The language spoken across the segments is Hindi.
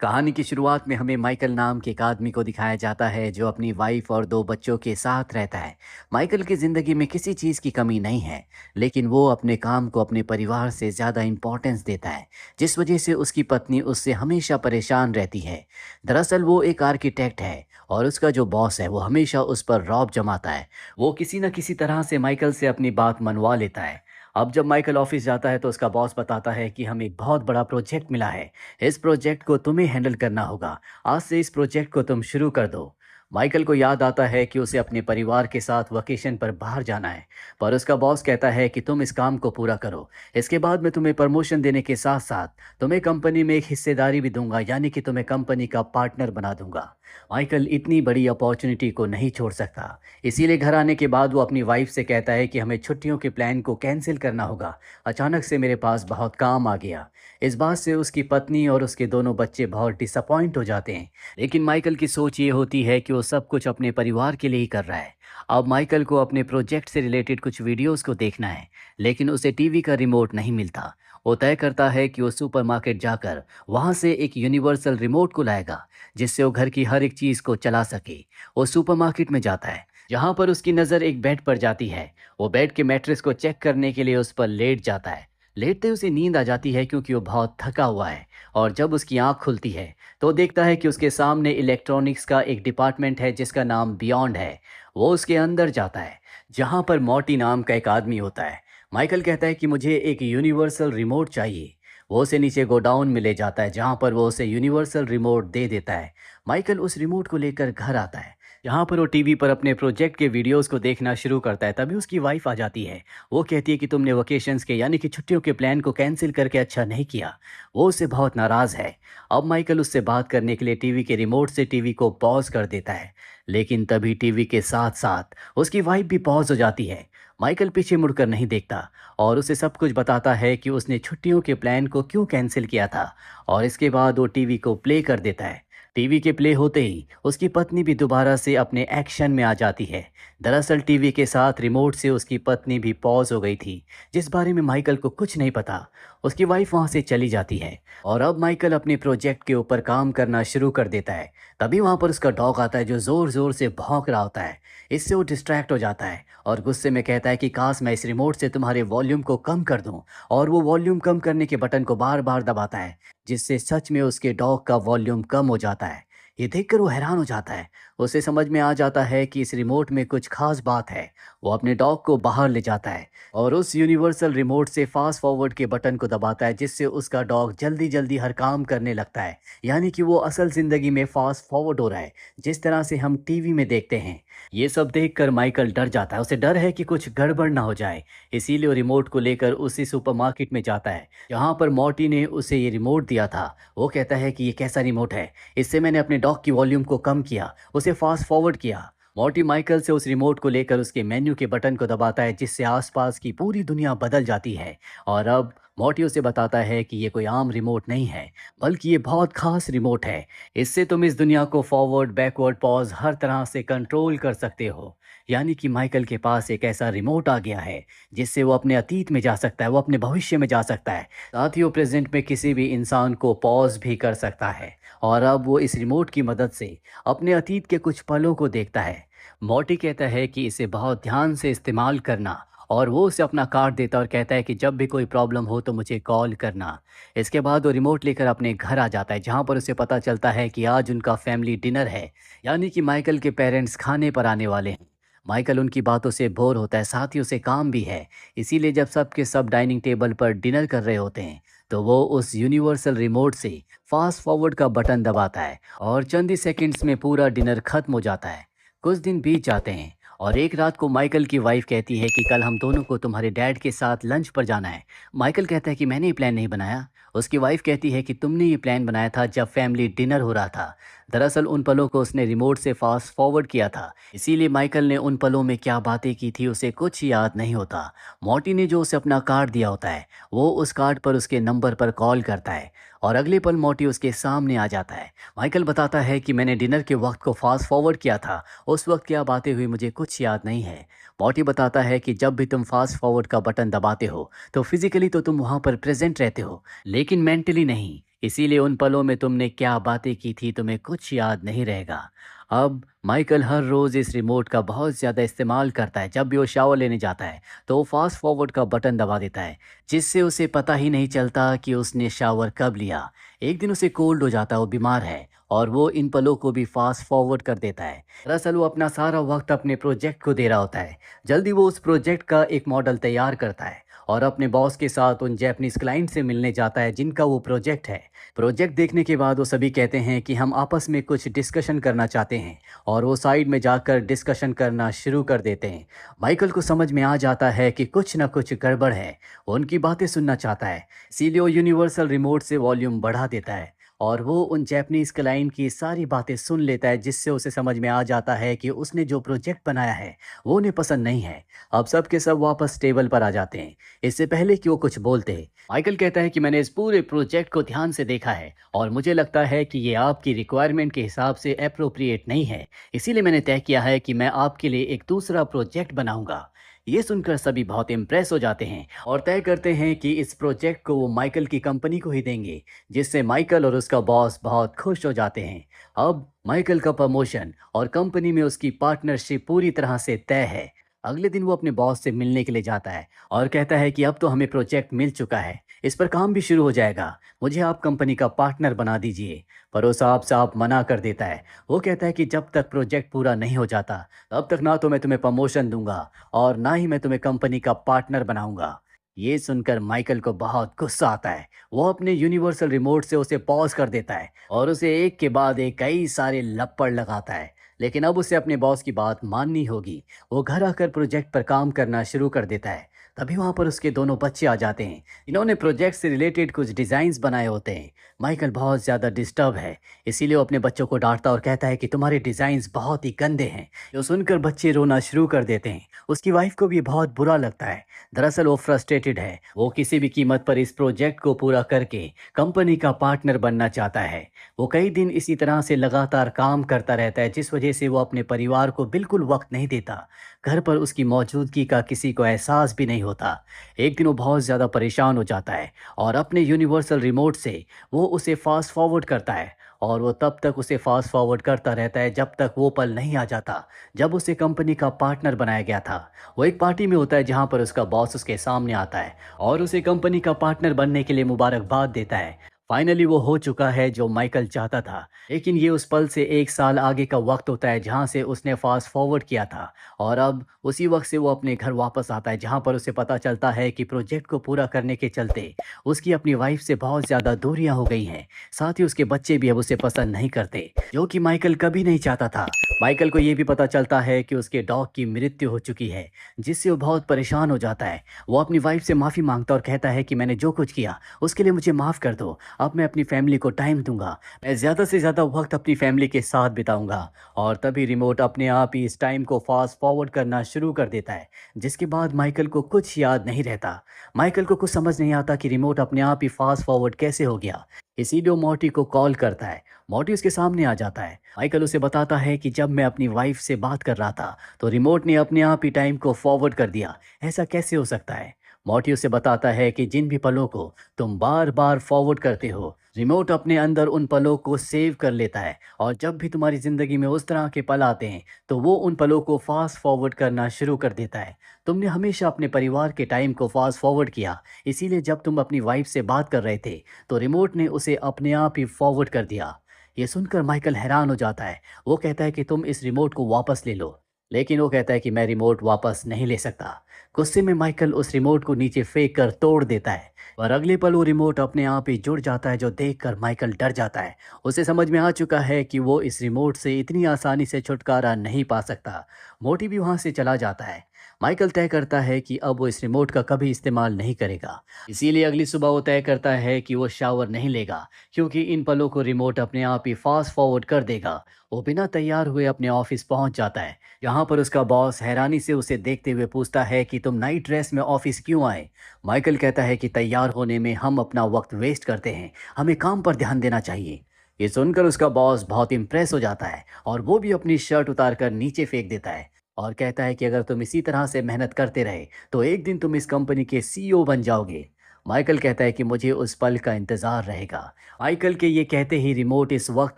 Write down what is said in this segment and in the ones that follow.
कहानी की शुरुआत में हमें माइकल नाम के एक आदमी को दिखाया जाता है जो अपनी वाइफ और दो बच्चों के साथ रहता है। माइकल की ज़िंदगी में किसी चीज़ की कमी नहीं है, लेकिन वो अपने काम को अपने परिवार से ज़्यादा इम्पोर्टेंस देता है, जिस वजह से उसकी पत्नी उससे हमेशा परेशान रहती है। दरअसल वो एक आर्किटेक्ट है और उसका जो बॉस है वो हमेशा उस पर रौब जमाता है। वो किसी न किसी तरह से माइकल से अपनी बात मनवा लेता है। अब जब माइकल ऑफिस जाता है तो उसका बॉस बताता है कि हमें एक बहुत बड़ा प्रोजेक्ट मिला है। इस प्रोजेक्ट को तुम्हें हैंडल करना होगा। आज से इस प्रोजेक्ट को तुम शुरू कर दो। माइकल को याद आता है कि उसे अपने परिवार के साथ वकेशन पर बाहर जाना है, पर उसका बॉस कहता है कि तुम इस काम को पूरा करो। इसके बाद मैं तुम्हें प्रमोशन देने के साथ साथ तुम्हें कंपनी में एक हिस्सेदारी भी दूंगा, यानी कि तुम्हें कंपनी का पार्टनर बना दूंगा। माइकल इतनी बड़ी अपॉर्चुनिटी को नहीं छोड़ सकता, इसीलिए घर आने के बाद वो अपनी वाइफ से कहता है कि हमें छुट्टियों के प्लान को कैंसिल करना होगा। अचानक से मेरे पास बहुत काम आ गया। इस बात से उसकी पत्नी और उसके दोनों बच्चे बहुत डिसअपॉइंट हो जाते हैं, लेकिन माइकल की सोच ये होती है कि वो सब कुछ अपने परिवार के लिए ही कर रहा है। अब माइकल को अपने प्रोजेक्ट से रिलेटेड कुछ वीडियोस को देखना है, लेकिन उसे टीवी का रिमोट नहीं मिलता। वो तय करता है कि वो सुपरमार्केट जाकर वहाँ से एक यूनिवर्सल रिमोट को लाएगा, जिससे वो घर की हर एक चीज़ को चला सके। वो सुपरमार्केट में जाता है, जहाँ पर उसकी नज़र एक बेड पर जाती है। वो बेड के मैट्रेस को चेक करने के लिए उस पर लेट जाता है। लेटते उसे नींद आ जाती है क्योंकि वो बहुत थका हुआ है। और जब उसकी आंख खुलती है तो देखता है कि उसके सामने इलेक्ट्रॉनिक्स का एक डिपार्टमेंट है जिसका नाम बियॉन्ड है। वो उसके अंदर जाता है, जहाँ पर मॉर्टी नाम का एक आदमी होता है। माइकल कहता है कि मुझे एक यूनिवर्सल रिमोट चाहिए। वो उसे नीचे गोडाउन में ले जाता है, जहाँ पर वो उसे यूनिवर्सल रिमोट दे देता है। माइकल उस रिमोट को लेकर घर आता है, जहाँ पर वो टीवी पर अपने प्रोजेक्ट के वीडियोस को देखना शुरू करता है। तभी उसकी वाइफ आ जाती है। वो कहती है कि तुमने वकेशंस के यानी कि छुट्टियों के प्लान को कैंसिल करके अच्छा नहीं किया। वो उससे बहुत नाराज़ है। अब माइकल उससे बात करने के लिए टीवी के रिमोट से टीवी को पॉज कर देता है, लेकिन तभी टीवी के साथ साथ उसकी वाइफ भी पॉज हो जाती है। माइकल पीछे मुड़कर नहीं देखता और उसे सब कुछ बताता है कि उसने छुट्टियों के प्लान को क्यों कैंसिल किया था, और इसके बाद वो टीवी को प्ले कर देता है। टीवी के प्ले होते ही उसकी पत्नी भी दोबारा से अपने एक्शन में आ जाती है। दरअसल टीवी के साथ रिमोट से उसकी पत्नी भी पॉज हो गई थी, जिस बारे में माइकल को कुछ नहीं पता। उसकी वाइफ वहां से चली जाती है और अब माइकल अपने प्रोजेक्ट के ऊपर काम करना शुरू कर देता है। तभी वहां पर उसका डॉग आता है जो जोर जोर से भौंक रहा होता है। इससे वो डिस्ट्रैक्ट हो जाता है और गुस्से में कहता है कि काश मैं इस रिमोट से तुम्हारे वॉल्यूम को कम कर दूं। और वो वॉल्यूम कम करने के बटन को बार बार दबाता है, जिससे सच में उसके डॉग का वॉल्यूम कम हो जाता है। ये देखकर वो हैरान हो जाता है। उसे समझ में आ जाता है कि इस रिमोट में कुछ खास बात है। वो अपने डॉग को बाहर ले जाता है और उस यूनिवर्सल रिमोट से फास्ट फॉरवर्ड के बटन को दबाता है, जिससे उसका डॉग जल्दी जल्दी हर काम करने लगता है। यानी कि वो असल ज़िंदगी में फास्ट फॉरवर्ड हो रहा है, जिस तरह से हम टीवी में देखते हैं। ये सब देखकर माइकल डर जाता है। उसे डर है कि कुछ गड़बड़ ना हो जाए, इसीलिए वो रिमोट को लेकर उसी सुपरमार्केट में जाता है जहाँ पर मॉर्टी ने उसे ये रिमोट दिया था। वो कहता है कि ये कैसा रिमोट है, इससे मैंने अपने डॉग की वॉल्यूम को कम किया, उसे फास्ट फॉरवर्ड किया। मॉर्टी माइकल से उस रिमोट को लेकर उसके मेन्यू के बटन को दबाता है, जिससे आसपास की पूरी दुनिया बदल जाती है। और अब मॉर्टी उसे बताता है कि ये कोई आम रिमोट नहीं है, बल्कि ये बहुत खास रिमोट है। इससे तुम इस दुनिया को फॉरवर्ड, बैकवर्ड, पॉज हर तरह से कंट्रोल कर सकते हो। यानी कि माइकल के पास एक ऐसा रिमोट आ गया है जिससे वो अपने अतीत में जा सकता है, वो अपने भविष्य में जा सकता है, साथ ही वो प्रेजेंट में किसी भी इंसान को पॉज भी कर सकता है। और अब वो इस रिमोट की मदद से अपने अतीत के कुछ पलों को देखता है। मॉर्टी कहता है कि इसे बहुत ध्यान से इस्तेमाल करना, और वो उसे अपना कार्ड देता है और कहता है कि जब भी कोई प्रॉब्लम हो तो मुझे कॉल करना। इसके बाद वो रिमोट लेकर अपने घर आ जाता है, जहाँ पर उसे पता चलता है कि आज उनका फैमिली डिनर है, यानी कि माइकल के पेरेंट्स खाने पर आने वाले हैं। माइकल उनकी बातों से बोर होता है, साथ ही उसे काम भी है। इसीलिए जब सब के सब डाइनिंग टेबल पर डिनर कर रहे होते हैं तो वो उस यूनिवर्सल रिमोट से फास्ट फॉरवर्ड का बटन दबाता है और चंद ही सेकंड्स में पूरा डिनर खत्म हो जाता है। कुछ दिन बीत जाते हैं और एक रात को माइकल की वाइफ कहती है कि कल हम दोनों को तुम्हारे डैड के साथ लंच पर जाना है। माइकल कहता है कि मैंने ये प्लान नहीं बनाया। उसकी वाइफ कहती है कि तुमने ये प्लान बनाया था जब फैमिली डिनर हो रहा था। दरअसल उन पलों को उसने रिमोट से फास्ट फॉरवर्ड किया था, इसीलिए माइकल ने उन पलों में क्या बातें की थी उसे कुछ याद नहीं होता। मॉर्टी ने जो उसे अपना कार्ड दिया होता है वो उस कार्ड पर उसके नंबर पर कॉल करता है और अगले पल मॉर्टी उसके सामने आ जाता है। माइकल बताता है कि मैंने डिनर के वक्त को फास्ट फॉरवर्ड किया था, उस वक्त क्या बातें हुई मुझे कुछ याद नहीं है। मॉर्टी बताता है कि जब भी तुम फास्ट फॉरवर्ड का बटन दबाते हो तो फिजिकली तो तुम वहां पर प्रेजेंट रहते हो, लेकिन मेंटली नहीं। इसीलिए उन पलों में तुमने क्या बातें की थी तुम्हें कुछ याद नहीं रहेगा। अब माइकल हर रोज़ इस रिमोट का बहुत ज़्यादा इस्तेमाल करता है। जब भी वो शावर लेने जाता है तो वो फास्ट फॉरवर्ड का बटन दबा देता है, जिससे उसे पता ही नहीं चलता कि उसने शावर कब लिया। एक दिन उसे कोल्ड हो जाता है, वो बीमार है, और वो इन पलों को भी फास्ट फॉरवर्ड कर देता है। दरअसल वो अपना सारा वक्त अपने प्रोजेक्ट को दे रहा होता है। जल्दी वो उस प्रोजेक्ट का एक मॉडल तैयार करता है और अपने बॉस के साथ उन जैपनीज क्लाइंट से मिलने जाता है जिनका वो प्रोजेक्ट है। प्रोजेक्ट देखने के बाद वो सभी कहते हैं कि हम आपस में कुछ डिस्कशन करना चाहते हैं, और वो साइड में जाकर डिस्कशन करना शुरू कर देते हैं। माइकल को समझ में आ जाता है कि कुछ ना कुछ गड़बड़ है। वो उनकी बातें सुनना चाहता है, इसीलिए वो यूनिवर्सल रिमोट से वॉल्यूम बढ़ा देता है और वो उन जैपनीज क्लाइंट की सारी बातें सुन लेता है, जिससे उसे समझ में आ जाता है कि उसने जो प्रोजेक्ट बनाया है वो उन्हें पसंद नहीं है। अब सब के सब वापस टेबल पर आ जाते हैं। इससे पहले कि वो कुछ बोलते, माइकल कहता है कि मैंने इस पूरे प्रोजेक्ट को ध्यान से देखा है और मुझे लगता है कि ये आपकी रिक्वायरमेंट के हिसाब से अप्रोप्रिएट नहीं है। इसीलिए मैंने तय किया है कि मैं आपके लिए एक दूसरा प्रोजेक्ट बनाऊंगा। ये सुनकर सभी बहुत इम्प्रेस हो जाते हैं और तय करते हैं कि इस प्रोजेक्ट को वो माइकल की कंपनी को ही देंगे, जिससे माइकल और उसका बॉस बहुत खुश हो जाते हैं। अब माइकल का प्रमोशन और कंपनी में उसकी पार्टनरशिप पूरी तरह से तय है। अगले दिन वो अपने बॉस से मिलने के लिए जाता है और कहता है कि अब तो हमें प्रोजेक्ट मिल चुका है, इस पर काम भी शुरू हो जाएगा, मुझे आप कंपनी का पार्टनर बना दीजिए। पर वो साफ साफ मना कर देता है। वो कहता है कि जब तक प्रोजेक्ट पूरा नहीं हो जाता तब तक ना तो मैं तुम्हें प्रमोशन दूंगा और ना ही मैं तुम्हें कंपनी का पार्टनर बनाऊंगा। ये सुनकर माइकल को बहुत गुस्सा आता है। वो अपने यूनिवर्सल रिमोट से उसे पॉज कर देता है और उसे एक के बाद एक कई सारे लपड़ लगाता है। लेकिन अब उसे अपने बॉस की बात माननी होगी। वो घर आकर प्रोजेक्ट पर काम करना शुरू कर देता है। तभी वहाँ पर उसके दोनों बच्चे आ जाते हैं। इन्होंने प्रोजेक्ट से रिलेटेड कुछ डिज़ाइंस बनाए होते हैं। माइकल बहुत ज़्यादा डिस्टर्ब है, इसीलिए वो अपने बच्चों को डांटता और कहता है कि तुम्हारे डिज़ाइंस बहुत ही गंदे हैं। जो सुनकर बच्चे रोना शुरू कर देते हैं। उसकी वाइफ को भी बहुत बुरा लगता है। दरअसल वो फ्रस्ट्रेटेड है। वो किसी भी कीमत पर इस प्रोजेक्ट को पूरा करके कंपनी का पार्टनर बनना चाहता है। वो कई दिन इसी तरह से लगातार काम करता रहता है, जिस वजह से वो अपने परिवार को बिल्कुल वक्त नहीं देता। घर पर उसकी मौजूदगी का किसी को एहसास भी नहीं होता। एक दिन वो बहुत ज़्यादा परेशान हो जाता है और अपने यूनिवर्सल रिमोट से वो उसे फास्ट फॉरवर्ड करता है, और वो तब तक उसे फास्ट फॉरवर्ड करता रहता है जब तक वो पल नहीं आ जाता जब उसे कंपनी का पार्टनर बनाया गया था। वो एक पार्टी में होता है जहाँ पर उसका बॉस उसके सामने आता है और उसे कंपनी का पार्टनर बनने के लिए मुबारकबाद देता है। फाइनली वो हो चुका है जो माइकल चाहता था। लेकिन ये उस पल से 1 साल आगे का वक्त होता है जहाँ से उसने फास्ट फॉरवर्ड किया था, और अब उसी वक्त से वो अपने घर वापस आता है जहाँ पर उसे पता चलता है कि प्रोजेक्ट को पूरा करने के चलते उसकी अपनी वाइफ से बहुत ज़्यादा दूरियां हो गई हैं। साथ ही उसके बच्चे भी अब उसे पसंद नहीं करते, जो कि माइकल कभी नहीं चाहता था। माइकल को ये भी पता चलता है कि उसके डॉग की मृत्यु हो चुकी है, जिससे वो बहुत परेशान हो जाता है। वो अपनी वाइफ से माफ़ी मांगता और कहता है कि मैंने जो कुछ किया उसके लिए मुझे माफ़ कर दो। अब मैं अपनी फैमिली को टाइम दूंगा, मैं ज़्यादा से ज़्यादा वक्त अपनी फैमिली के साथ बिताऊंगा। और तभी रिमोट अपने आप ही इस टाइम को फास्ट फॉरवर्ड करना शुरू कर देता है, जिसके बाद माइकल को कुछ याद नहीं रहता। माइकल को कुछ समझ नहीं आता कि रिमोट अपने आप ही फास्ट फॉरवर्ड कैसे हो गया। इसीलिए वो मॉर्टी को कॉल करता है। मॉर्टी उसके सामने आ जाता है। माइकल उसे बताता है कि जब मैं अपनी वाइफ से बात कर रहा था तो रिमोट ने अपने आप ही टाइम को फॉरवर्ड कर दिया, ऐसा कैसे हो सकता है। मॉर्टी उसे बताता है कि जिन भी पलों को तुम बार बार फॉरवर्ड करते हो, रिमोट अपने अंदर उन पलों को सेव कर लेता है, और जब भी तुम्हारी ज़िंदगी में उस तरह के पल आते हैं तो वो उन पलों को फास्ट फॉरवर्ड करना शुरू कर देता है। तुमने हमेशा अपने परिवार के टाइम को फास्ट फॉरवर्ड किया, इसीलिए जब तुम अपनी वाइफ से बात कर रहे थे तो रिमोट ने उसे अपने आप ही फॉरवर्ड कर दिया। ये सुनकर माइकल हैरान हो जाता है। वो कहता है कि तुम इस रिमोट को वापस ले लो, लेकिन वो कहता है कि मैं रिमोट वापस नहीं ले सकता। गुस्से में माइकल उस रिमोट को नीचे फेंक कर तोड़ देता है, और अगले पल वो रिमोट अपने आप ही जुड़ जाता है, जो देखकर माइकल डर जाता है। उसे समझ में आ चुका है कि वो इस रिमोट से इतनी आसानी से छुटकारा नहीं पा सकता। मोटी भी वहाँ से चला जाता है। माइकल तय करता है कि अब वो इस रिमोट का कभी इस्तेमाल नहीं करेगा। इसीलिए अगली सुबह वो तय करता है कि वो शावर नहीं लेगा, क्योंकि इन पलों को रिमोट अपने आप ही फास्ट फॉरवर्ड कर देगा। वो बिना तैयार हुए अपने ऑफिस पहुंच जाता है, जहां पर उसका बॉस हैरानी से उसे देखते हुए पूछता है कि तुम नाइट ड्रेस में ऑफिस क्यों आए। माइकल कहता है कि तैयार होने में हम अपना वक्त वेस्ट करते हैं, हमें काम पर ध्यान देना चाहिए। ये सुनकर उसका बॉस बहुत इंप्रेस हो जाता है और वो भी अपनी शर्ट उतार कर नीचे फेंक देता है और कहता है कि अगर तुम इसी तरह से मेहनत करते रहे तो एक दिन तुम इस कंपनी के सीईओ बन जाओगे। माइकल कहता है कि मुझे उस पल का इंतज़ार रहेगा। माइकल के ये कहते ही रिमोट इस वक्त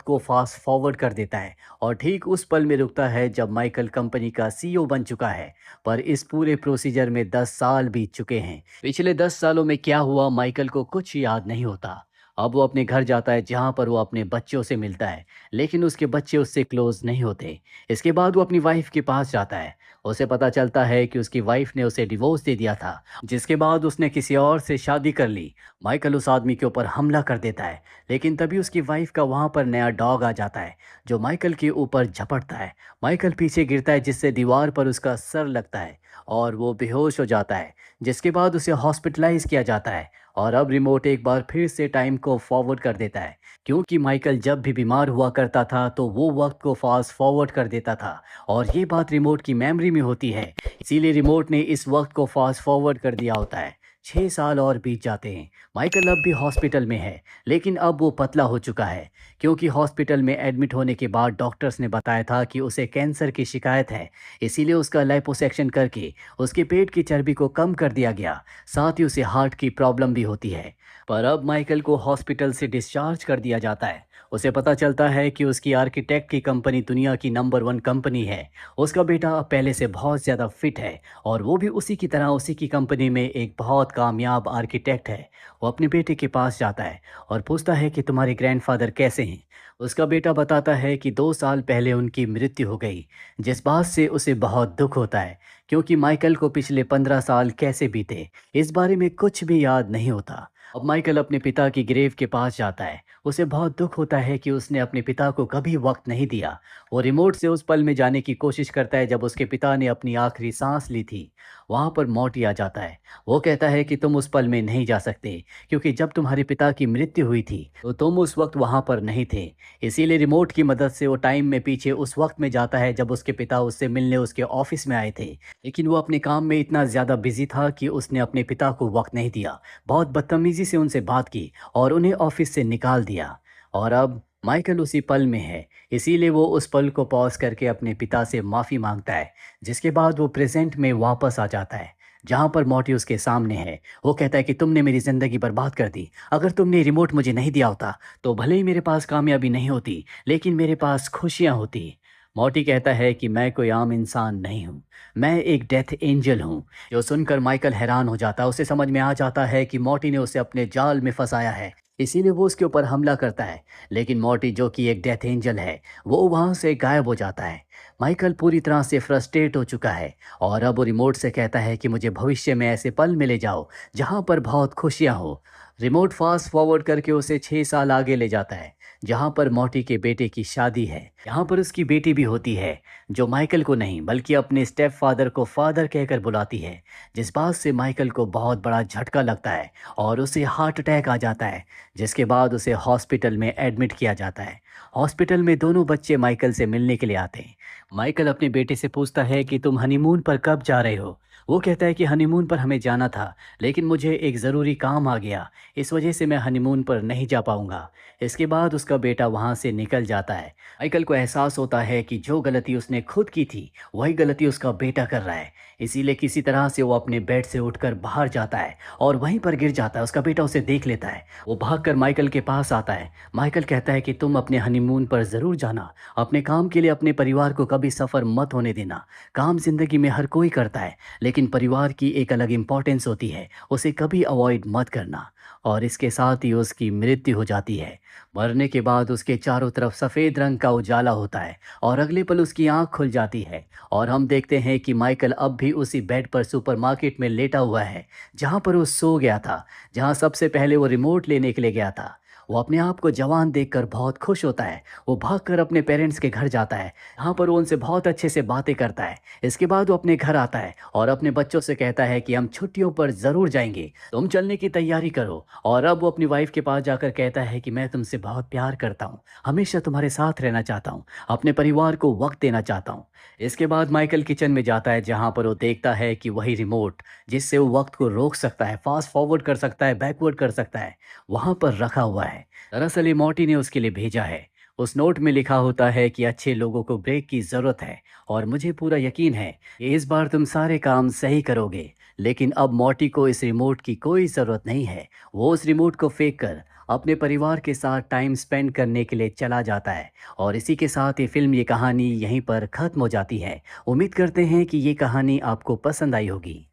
को फास्ट फॉरवर्ड कर देता है और ठीक उस पल में रुकता है जब माइकल कंपनी का सीईओ बन चुका है। पर इस पूरे प्रोसीजर में 10 साल बीत चुके हैं। पिछले 10 सालों में क्या हुआ माइकल को कुछ याद नहीं होता। अब वो अपने घर जाता है जहाँ पर वो अपने बच्चों से मिलता है, लेकिन उसके बच्चे उससे क्लोज नहीं होते। इसके बाद वो अपनी वाइफ के पास जाता है। उसे पता चलता है कि उसकी वाइफ ने उसे डिवोर्स दे दिया था, जिसके बाद उसने किसी और से शादी कर ली। माइकल उस आदमी के ऊपर हमला कर देता है, लेकिन तभी उसकी वाइफ का वहाँ पर नया डॉग आ जाता है जो माइकल के ऊपर झपटता है। माइकल पीछे गिरता है जिससे दीवार पर उसका सर लगता है और वो बेहोश हो जाता है, जिसके बाद उसे हॉस्पिटलाइज किया जाता है। और अब रिमोट एक बार फिर से टाइम को फॉरवर्ड कर देता है, क्योंकि माइकल जब भी बीमार हुआ करता था तो वो वक्त को फास्ट फॉरवर्ड कर देता था और ये बात रिमोट की मेमोरी में होती है। इसीलिए रिमोट ने इस वक्त को फास्ट फॉरवर्ड कर दिया होता है। 6 साल और बीत जाते हैं। माइकल अब भी हॉस्पिटल में है, लेकिन अब वो पतला हो चुका है, क्योंकि हॉस्पिटल में एडमिट होने के बाद डॉक्टर्स ने बताया था कि उसे कैंसर की शिकायत है। इसीलिए उसका लाइपोसेक्शन करके उसके पेट की चर्बी को कम कर दिया गया। साथ ही उसे हार्ट की प्रॉब्लम भी होती है। पर अब माइकल को हॉस्पिटल से डिस्चार्ज कर दिया जाता है। उसे पता चलता है कि उसकी आर्किटेक्ट की कंपनी दुनिया की नंबर 1 कंपनी है। उसका बेटा अब पहले से बहुत ज़्यादा फिट है और वो भी उसी की तरह उसी की कंपनी में एक बहुत कामयाब आर्किटेक्ट है। वो अपने बेटे के पास जाता है और पूछता है कि तुम्हारे ग्रैंडफादर कैसे हैं। उसका बेटा बताता है कि 2 साल पहले उनकी मृत्यु हो गई, जिस बात से उसे बहुत दुख होता है, क्योंकि माइकल को पिछले 15 साल कैसे बीते इस बारे में कुछ भी याद नहीं होता। अब माइकल अपने पिता की ग्रेव के पास जाता है। उसे बहुत दुख होता है कि उसने अपने पिता को कभी वक्त नहीं दिया। वो रिमोट से उस पल में जाने की कोशिश करता है जब उसके पिता ने अपनी आखिरी सांस ली थी। वहाँ पर मॉर्टी आ जाता है। वो कहता है कि तुम उस पल में नहीं जा सकते, क्योंकि जब तुम्हारे पिता की मृत्यु हुई थी तो तुम उस वक्त वहाँ पर नहीं थे। इसीलिए रिमोट की मदद से वो टाइम में पीछे उस वक्त में जाता है जब उसके पिता उससे मिलने उसके ऑफिस में आए थे। लेकिन वो अपने काम में इतना ज़्यादा बिजी था कि उसने अपने पिता को वक्त नहीं दिया। बहुत बदतमीजी से उनसे बात की और उन्हें ऑफिस से निकाल दिया। और अब माइकल उसी पल में है, इसीलिए वो उस पल को पॉज करके अपने पिता से माफ़ी मांगता है, जिसके बाद वो प्रेजेंट में वापस आ जाता है जहाँ पर मॉर्टी उसके सामने है। वो कहता है कि तुमने मेरी ज़िंदगी बर्बाद कर दी। अगर तुमने रिमोट मुझे नहीं दिया होता तो भले ही मेरे पास कामयाबी नहीं होती, लेकिन मेरे पास खुशियाँ होती। मॉर्टी कहता है कि मैं कोई आम इंसान नहीं हूँ, मैं एक डेथ एंजल हूँ। जो सुनकर माइकल हैरान हो जाता है। उसे समझ में आ जाता है कि मॉर्टी ने उसे अपने जाल में फंसाया है, इसीलिए वो उसके ऊपर हमला करता है। लेकिन मॉर्टी, जो कि एक डेथ एंजल है, वो वहाँ से गायब हो जाता है। माइकल पूरी तरह से फ्रस्ट्रेट हो चुका है और अब वो रिमोट से कहता है कि मुझे भविष्य में ऐसे पल में ले जाओ जहाँ पर बहुत खुशियाँ हो। रिमोट फास्ट फॉरवर्ड करके उसे 6 साल आगे ले जाता है, जहाँ पर मॉर्टी के बेटे की शादी है। यहाँ पर उसकी बेटी भी होती है, जो माइकल को नहीं बल्कि अपने स्टेप फादर को फादर कहकर बुलाती है, जिस बात से माइकल को बहुत बड़ा झटका लगता है और उसे हार्ट अटैक आ जाता है, जिसके बाद उसे हॉस्पिटल में एडमिट किया जाता है। हॉस्पिटल में दोनों बच्चे माइकल से मिलने के लिए आते हैं। माइकल अपने बेटे से पूछता है कि तुम हनीमून पर कब जा रहे हो। वो कहता है कि हनीमून पर हमें जाना था, लेकिन मुझे एक ज़रूरी काम आ गया, इस वजह से मैं हनीमून पर नहीं जा पाऊंगा। इसके बाद उसका बेटा वहाँ से निकल जाता है। माइकल को एहसास होता है कि जो गलती उसने खुद की थी वही गलती उसका बेटा कर रहा है। इसीलिए किसी तरह से वो अपने बेड से उठकर बाहर जाता है और वहीं पर गिर जाता है। उसका बेटा उसे देख लेता है। वो भागकर माइकल के पास आता है। माइकल कहता है कि तुम अपने हनीमून पर ज़रूर जाना, अपने काम के लिए अपने परिवार को कभी सफ़र मत होने देना। काम ज़िंदगी में हर कोई करता है, लेकिन परिवार की एक अलग इम्पोर्टेंस होती है, उसे कभी अवॉइड मत करना। और इसके साथ ही उसकी मृत्यु हो जाती है। मरने के बाद उसके चारों तरफ सफ़ेद रंग का उजाला होता है और अगले पल उसकी आंख खुल जाती है और हम देखते हैं कि माइकल अब भी उसी बेड पर सुपरमार्केट में लेटा हुआ है, जहां पर वो सो गया था, जहां सबसे पहले वो रिमोट लेने के लिए गया था। वो अपने आप को जवान देखकर बहुत खुश होता है। वो भागकर अपने पेरेंट्स के घर जाता है, जहाँ पर वो उनसे बहुत अच्छे से बातें करता है। इसके बाद वो अपने घर आता है और अपने बच्चों से कहता है कि हम छुट्टियों पर ज़रूर जाएंगे, तुम चलने की तैयारी करो। और अब वो अपनी वाइफ के पास जाकर कहता है कि मैं तुमसे बहुत प्यार करता हूँ, हमेशा तुम्हारे साथ रहना चाहता हूँ, अपने परिवार को वक्त देना चाहता हूँ। इसके बाद माइकल किचन में जाता है, जहाँ पर वो देखता है कि वही रिमोट जिससे वो वक्त को रोक सकता है, फास्ट फॉरवर्ड कर सकता है, बैकवर्ड कर सकता है, वहाँ पर रखा हुआ है। दरअसल ये मॉर्टी ने उसके लिए भेजा है। उस नोट में लिखा होता है कि अच्छे लोगों को ब्रेक की ज़रूरत है और मुझे पूरा यकीन है कि इस बार तुम सारे काम सही करोगे। लेकिन अब मॉर्टी को इस रिमोट की कोई ज़रूरत नहीं है। वो उस रिमोट को फेंक कर अपने परिवार के साथ टाइम स्पेंड करने के लिए चला जाता है। और इसी के साथ ये फ़िल्म, ये कहानी यहीं पर ख़त्म हो जाती है। उम्मीद करते हैं कि ये कहानी आपको पसंद आई होगी।